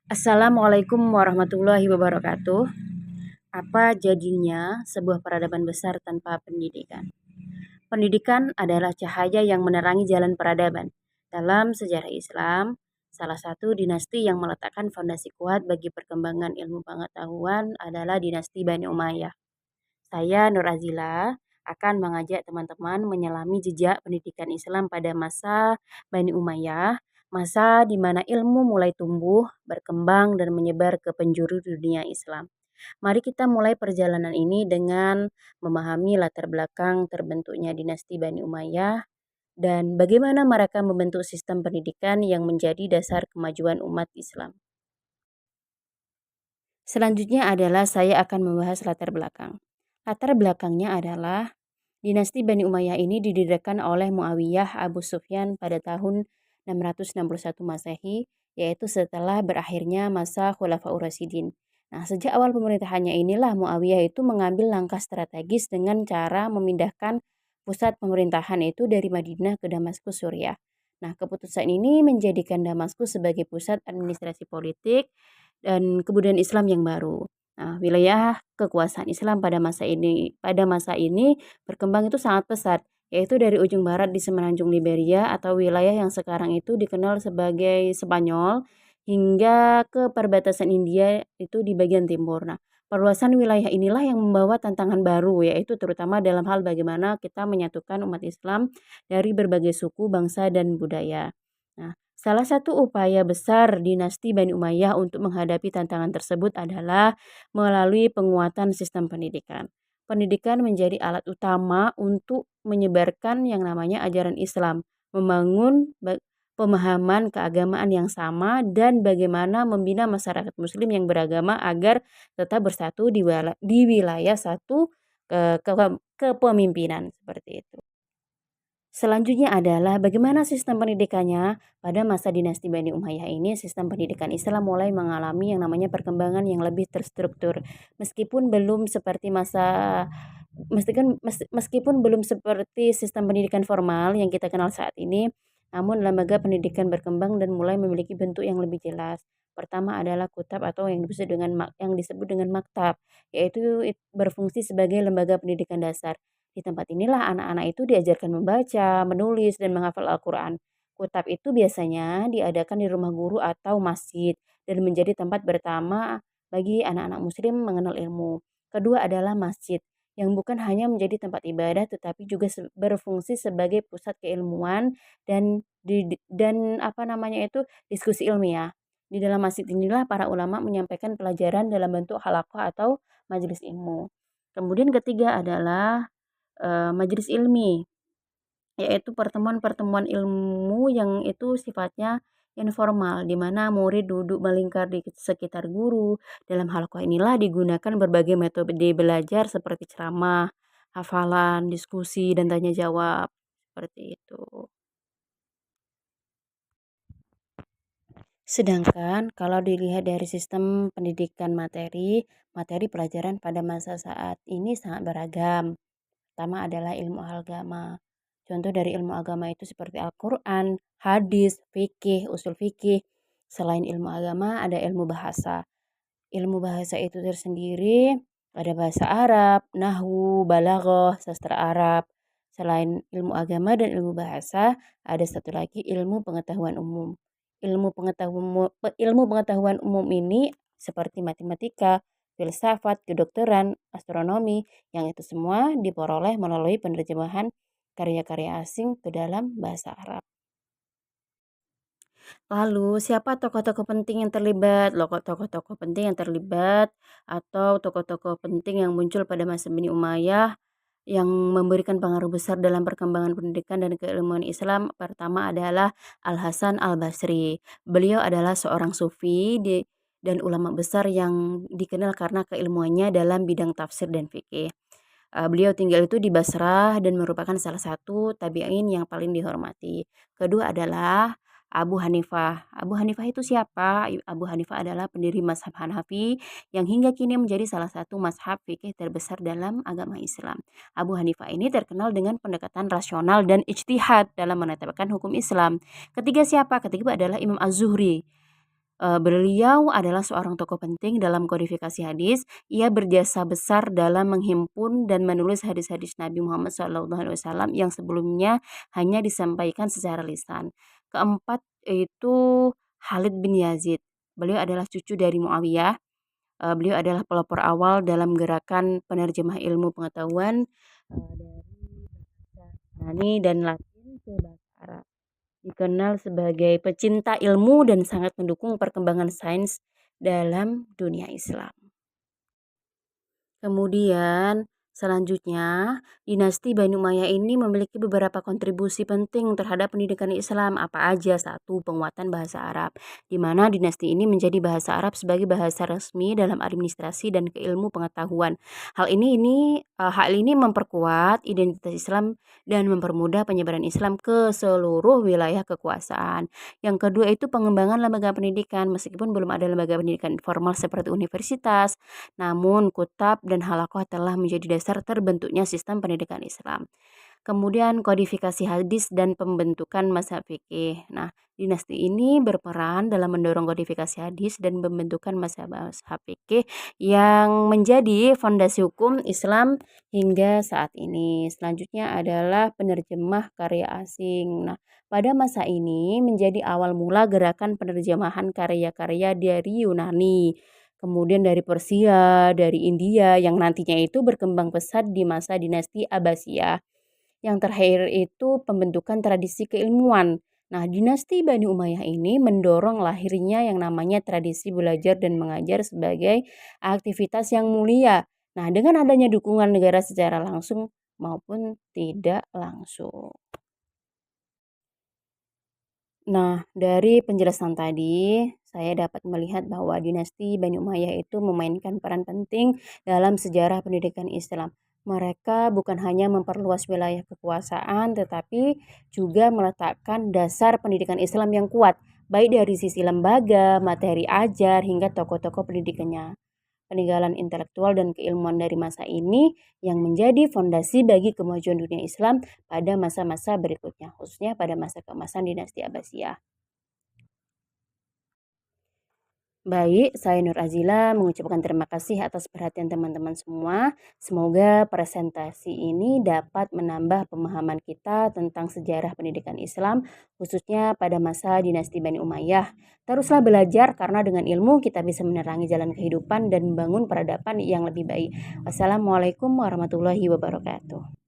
Assalamualaikum warahmatullahi wabarakatuh. Apa jadinya sebuah peradaban besar tanpa pendidikan? Pendidikan adalah cahaya yang menerangi jalan peradaban. Dalam sejarah Islam, salah satu dinasti yang meletakkan fondasi kuat bagi perkembangan ilmu pengetahuan adalah dinasti Bani Umayyah. Saya Nur Azila akan mengajak teman-teman menyelami jejak pendidikan Islam pada masa Bani Umayyah, masa di mana ilmu mulai tumbuh, berkembang, dan menyebar ke penjuru dunia Islam. Mari kita mulai perjalanan ini dengan memahami latar belakang terbentuknya dinasti Bani Umayyah dan bagaimana mereka membentuk sistem pendidikan yang menjadi dasar kemajuan umat Islam. Selanjutnya adalah saya akan membahas latar belakang. Latar belakangnya adalah dinasti Bani Umayyah ini didirikan oleh Muawiyah Abu Sufyan pada tahun 661 Masehi, yaitu setelah berakhirnya masa Khulafaur Rasyidin. Nah, sejak awal pemerintahannya inilah Muawiyah itu mengambil langkah strategis dengan cara memindahkan pusat pemerintahan itu dari Madinah ke Damaskus, Suriah. Nah, keputusan ini menjadikan Damaskus sebagai pusat administrasi politik dan kebudayaan Islam yang baru. Nah, wilayah kekuasaan Islam pada masa ini berkembang itu sangat pesat, yaitu dari ujung barat di semenanjung Liberia atau wilayah yang sekarang itu dikenal sebagai Spanyol hingga ke perbatasan India itu di bagian timur. Nah, perluasan wilayah inilah yang membawa tantangan baru, yaitu terutama dalam hal bagaimana kita menyatukan umat Islam dari berbagai suku, bangsa, dan budaya. Nah, salah satu upaya besar dinasti Bani Umayyah untuk menghadapi tantangan tersebut adalah melalui penguatan sistem pendidikan. Pendidikan menjadi alat utama untuk menyebarkan yang namanya ajaran Islam, membangun pemahaman keagamaan yang sama dan bagaimana membina masyarakat muslim yang beragama agar tetap bersatu di wilayah satu kepemimpinan seperti itu. Selanjutnya adalah bagaimana sistem pendidikannya. Pada masa dinasti Bani Umayyah ini, sistem pendidikan Islam mulai mengalami yang namanya perkembangan yang lebih terstruktur. Meskipun belum seperti meskipun belum seperti sistem pendidikan formal yang kita kenal saat ini, namun lembaga pendidikan berkembang dan mulai memiliki bentuk yang lebih jelas. Pertama adalah kutab atau yang disebut dengan maktab, yaitu berfungsi sebagai lembaga pendidikan dasar. Di tempat inilah anak-anak itu diajarkan membaca, menulis, dan menghafal Al-Quran. Kutab itu biasanya diadakan di rumah guru atau masjid dan menjadi tempat pertama bagi anak-anak muslim mengenal ilmu. Kedua adalah masjid, yang bukan hanya menjadi tempat ibadah tetapi juga berfungsi sebagai pusat keilmuan dan apa namanya itu diskusi ilmiah. Di dalam masjid inilah para ulama menyampaikan pelajaran dalam bentuk halaqah atau majelis ilmu. Kemudian ketiga adalah majelis ilmi, yaitu pertemuan-pertemuan ilmu yang itu sifatnya informal, di mana murid duduk melingkar di sekitar guru. Dalam halaqah inilah digunakan berbagai metode belajar seperti ceramah, hafalan, diskusi, dan tanya jawab. Seperti itu. Sedangkan kalau dilihat dari sistem pendidikan materi, materi pelajaran pada masa saat ini sangat beragam. Pertama adalah ilmu agama. Contoh dari ilmu agama itu seperti Al-Quran, hadis, fikih, usul fikih. Selain ilmu agama, ada ilmu bahasa. Ilmu bahasa itu tersendiri, ada bahasa Arab, nahwu, balaghah, sastra Arab. Selain ilmu agama dan ilmu bahasa, ada satu lagi ilmu pengetahuan umum. Ilmu pengetahuan umum ini seperti matematika, filsafat, kedokteran, astronomi, yang itu semua diperoleh melalui penerjemahan karya-karya asing ke dalam bahasa Arab. Lalu siapa tokoh-tokoh penting yang terlibat? Tokoh-tokoh penting yang terlibat atau tokoh-tokoh penting yang muncul pada masa Bani Umayyah yang memberikan pengaruh besar dalam perkembangan pendidikan dan keilmuan Islam, pertama adalah Al-Hasan Al-Basri. Beliau adalah seorang sufi dan ulama besar yang dikenal karena keilmuannya dalam bidang tafsir dan fikih. Beliau tinggal itu di Basrah dan merupakan salah satu tabi'in yang paling dihormati. Kedua adalah Abu Hanifah. Abu Hanifah itu siapa? Abu Hanifah adalah pendiri mazhab Hanafi yang hingga kini menjadi salah satu mazhab fikih terbesar dalam agama Islam. Abu Hanifah ini terkenal dengan pendekatan rasional dan ijtihad dalam menetapkan hukum Islam. Ketiga siapa? Ketiga adalah Imam Az-Zuhri. Beliau adalah seorang tokoh penting dalam kodifikasi hadis. Ia berjasa besar dalam menghimpun dan menulis hadis-hadis Nabi Muhammad SAW yang sebelumnya hanya disampaikan secara lisan. Keempat yaitu Khalid bin Yazid. Beliau adalah cucu dari Muawiyah. Beliau adalah pelopor awal dalam gerakan penerjemah ilmu pengetahuan dari bahasa Yunani dan Latin ke bahasa Arab. Dikenal sebagai pecinta ilmu dan sangat mendukung perkembangan sains dalam dunia Islam. Kemudian selanjutnya, dinasti Bani Umayyah ini memiliki beberapa kontribusi penting terhadap pendidikan Islam. Apa aja? Satu, penguatan bahasa Arab, di mana dinasti ini menjadi bahasa Arab sebagai bahasa resmi dalam administrasi dan keilmu pengetahuan. Hal ini memperkuat identitas Islam dan mempermudah penyebaran Islam ke seluruh wilayah kekuasaan. Yang kedua itu pengembangan lembaga pendidikan, meskipun belum ada lembaga pendidikan formal seperti universitas, namun kutab dan halakoh telah menjadi dasar terbentuknya sistem pendidikan Islam. Kemudian kodifikasi hadis dan pembentukan mazhab fikih. Nah, dinasti ini berperan dalam mendorong kodifikasi hadis dan pembentukan mazhab fikih yang menjadi fondasi hukum Islam hingga saat ini. Selanjutnya adalah penerjemah karya asing. Nah, pada masa ini menjadi awal mula gerakan penerjemahan karya-karya dari Yunani, kemudian dari Persia, dari India yang nantinya itu berkembang pesat di masa dinasti Abbasiyah. Yang terakhir itu pembentukan tradisi keilmuan. Nah, dinasti Bani Umayyah ini mendorong lahirnya yang namanya tradisi belajar dan mengajar sebagai aktivitas yang mulia. Nah, dengan adanya dukungan negara secara langsung maupun tidak langsung. Nah, dari penjelasan tadi, saya dapat melihat bahwa dinasti Bani Umayyah itu memainkan peran penting dalam sejarah pendidikan Islam. Mereka bukan hanya memperluas wilayah kekuasaan, tetapi juga meletakkan dasar pendidikan Islam yang kuat, baik dari sisi lembaga, materi ajar, hingga tokoh-tokoh pendidikannya. Peninggalan intelektual dan keilmuan dari masa ini yang menjadi fondasi bagi kemajuan dunia Islam pada masa-masa berikutnya, khususnya pada masa keemasan dinasti Abbasiyah. Baik, saya Nur Azila mengucapkan terima kasih atas perhatian teman-teman semua. Semoga presentasi ini dapat menambah pemahaman kita tentang sejarah pendidikan Islam, khususnya pada masa dinasti Bani Umayyah. Teruslah belajar karena dengan ilmu kita bisa menerangi jalan kehidupan dan membangun peradaban yang lebih baik. Wassalamualaikum warahmatullahi wabarakatuh.